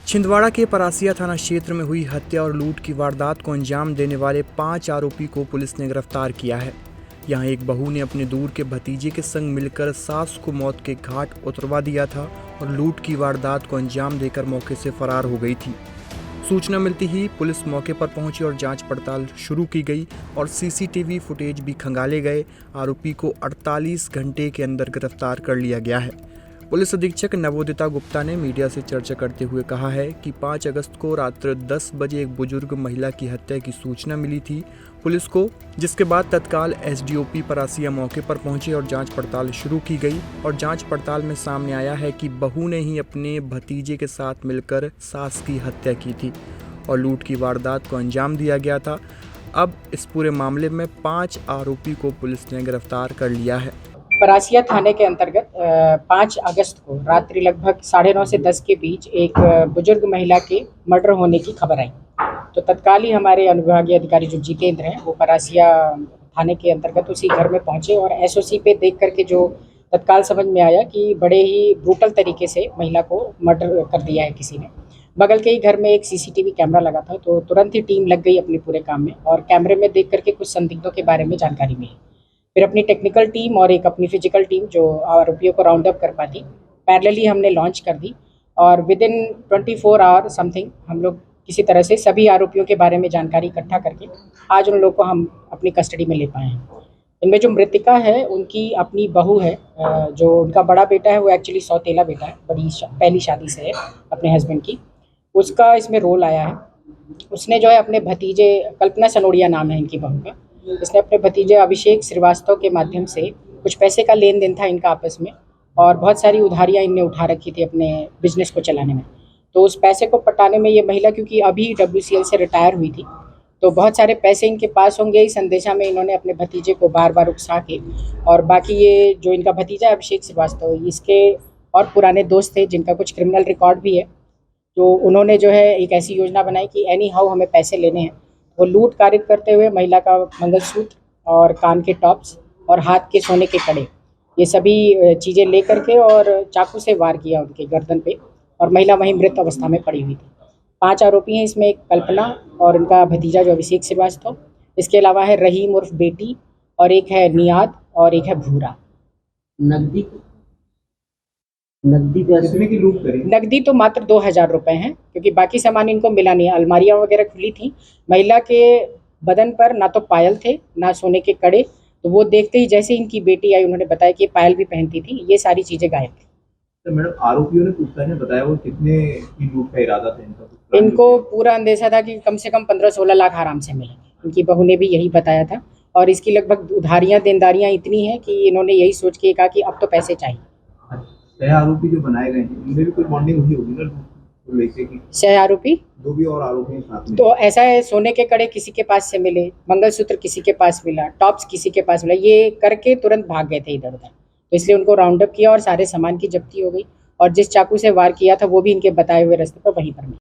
छिंदवाड़ा के परासिया थाना क्षेत्र में हुई हत्या और लूट की वारदात को अंजाम देने वाले 5 आरोपी को पुलिस ने गिरफ्तार किया है। यहां एक बहू ने अपने दूर के भतीजे के संग मिलकर सास को मौत के घाट उतरवा दिया था और लूट की वारदात को अंजाम देकर मौके से फरार हो गई थी। सूचना मिलती ही पुलिस मौके पर पहुंची और जांच पड़ताल शुरू की गई और सीसीटीवी फुटेज भी खंगाले गए। आरोपी को 48 घंटे के अंदर गिरफ्तार कर लिया गया है। पुलिस अधीक्षक नवोदिता गुप्ता ने मीडिया से चर्चा करते हुए कहा है कि 5 अगस्त को रात्र 10 बजे एक बुजुर्ग महिला की हत्या की सूचना मिली थी पुलिस को, जिसके बाद तत्काल एसडीओपी परासिया मौके पर पहुंचे और जांच पड़ताल शुरू की गई। और जांच पड़ताल में सामने आया है कि बहू ने ही अपने भतीजे के साथ मिलकर सास की हत्या की थी और लूट की वारदात को अंजाम दिया गया था। अब इस पूरे मामले में 5 आरोपी को पुलिस ने गिरफ्तार कर लिया है। परासिया थाने के अंतर्गत 5 अगस्त को रात्रि लगभग 9:30 से 10 के बीच एक बुजुर्ग महिला के मर्डर होने की खबर आई। तो तत्काल ही हमारे अनुविभागीय अधिकारी जो जितेंद्र हैं वो परासिया थाने के अंतर्गत उसी घर में पहुंचे और एसओसी पे देख करके जो तत्काल समझ में आया कि बड़े ही ब्रूटल तरीके से महिला को मर्डर कर दिया है किसी ने। बगल के ही घर में एक सीसीटीवी कैमरा लगा था, तो तुरंत ही टीम लग गई अपने पूरे काम में और कैमरे में देख करके कुछ संदिग्धों के बारे में जानकारी मिली। फिर अपनी टेक्निकल टीम और एक अपनी फिजिकल टीम जो आरोपियों को राउंड अप कर पाती पैरेलली हमने लॉन्च कर दी और विद इन 24 आवर समथिंग हम लोग किसी तरह से सभी आरोपियों के बारे में जानकारी इकट्ठा करके आज उन लोगों को हम अपनी कस्टडी में ले पाए हैं। इनमें जो मृतिका है उनकी अपनी बहू है, जो उनका बड़ा बेटा है वो एक्चुअली सौतेला बेटा है, पहली शादी से है अपने हस्बैंड की, उसका इसमें रोल आया है। उसने जो है अपने भतीजे, कल्पना सनोडिया नाम है इनकी बहू का, इसने अपने भतीजे अभिषेक श्रीवास्तव के माध्यम से कुछ पैसे का लेन देन था इनका आपस में और बहुत सारी उधारियां इनने उठा रखी थी अपने बिजनेस को चलाने में। तो उस पैसे को पटाने में ये महिला क्योंकि अभी WCL से रिटायर हुई थी तो बहुत सारे पैसे इनके पास होंगे, इस अंदेशा में इन्होंने अपने भतीजे को बार बार उकसा के, और बाकी ये जो इनका भतीजा अभिषेक श्रीवास्तव इसके और पुराने दोस्त थे जिनका कुछ क्रिमिनल रिकॉर्ड भी है, तो उन्होंने जो है एक ऐसी योजना बनाई कि एनी हाउ हमें पैसे लेने हैं। वो लूट कार्य करते हुए महिला का मंगलसूत्र और कान के टॉप्स और हाथ के सोने के कड़े, ये सभी चीज़ें ले करके और चाकू से वार किया उनके गर्दन पे और महिला वहीं मृत अवस्था में पड़ी हुई थी। 5 आरोपी हैं, इसमें एक कल्पना और उनका भतीजा जो अभिषेक श्रीवास्तव, इसके अलावा है रहीम उर्फ बेटी और एक है नियाद और एक है भूरा। नकदी तो मात्र 2000 रुपए हैं क्योंकि बाकी सामान इनको मिला नहीं है। अलमारियां वगैरह खुली थी, महिला के बदन पर ना तो पायल थे ना सोने के कड़े, तो वो देखते ही जैसे इनकी बेटी आई उन्होंने बताया कि पायल भी पहनती थी, ये सारी चीजें गायब थी। तो मैडम आरोपियों ने पूछताछ में बताया वो कितने की लूट का इरादा था इनका? इनको पूरा अंदेशा था कि कम से कम 15-16 लाख आराम से मिलेंगे। इनकी बहू ने भी यही बताया था और इसकी लगभग उधारियां देनदारियां इतनी हैं कि इन्होंने यही सोच के कहा कि अब तो पैसे चाहिए। सह आरोपी जो बनाए गए हैं उनमें भी कोई बॉन्डिंग हुई होगी ना? सह आरोपी दो भी और आरोपी हैं साथ में। तो ऐसा है, सोने के कड़े किसी के पास से मिले, मंगलसूत्र किसी के पास मिला, टॉप्स किसी के पास मिला, ये करके तुरंत भाग गए थे इधर उधर, तो इसलिए उनको राउंड अप किया और सारे सामान की जब्ती हो गई और जिस चाकू से वार किया था वो भी इनके बताए हुए रास्ते पर वहीं पर मिला।